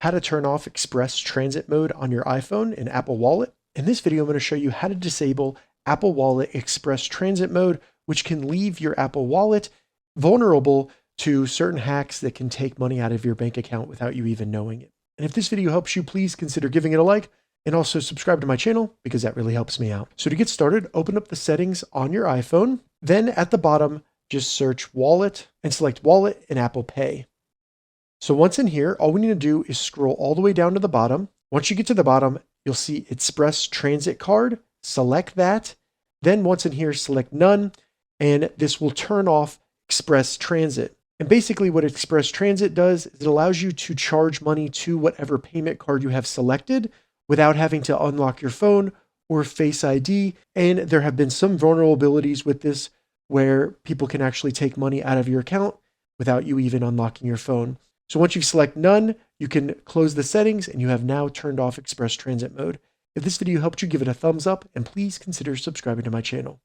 how to turn off express transit mode on your iPhone in Apple Wallet. In this video, I'm going to show you how to disable Apple Wallet express transit mode, which can leave your Apple Wallet vulnerable to certain hacks that can take money out of your bank account without you even knowing it. And if this video helps you, please consider giving it a like and also subscribe to my channel because that really helps me out. So to get started, open up the settings on your iPhone. Then at the bottom, just search Wallet and select Wallet and Apple Pay. So once in here, all we need to do is scroll all the way down to the bottom. Once you get to the bottom, you'll see Express Transit Card. Select that. Then once in here, select None, and this will turn off Express Transit. And basically what Express Transit does is it allows you to charge money to whatever payment card you have selected without having to unlock your phone or Face ID. And there have been some vulnerabilities with this where people can actually take money out of your account without you even unlocking your phone. So once you select None, you can close the settings and you have now turned off Express Transit mode. If this video helped you, give it a thumbs up and please consider subscribing to my channel.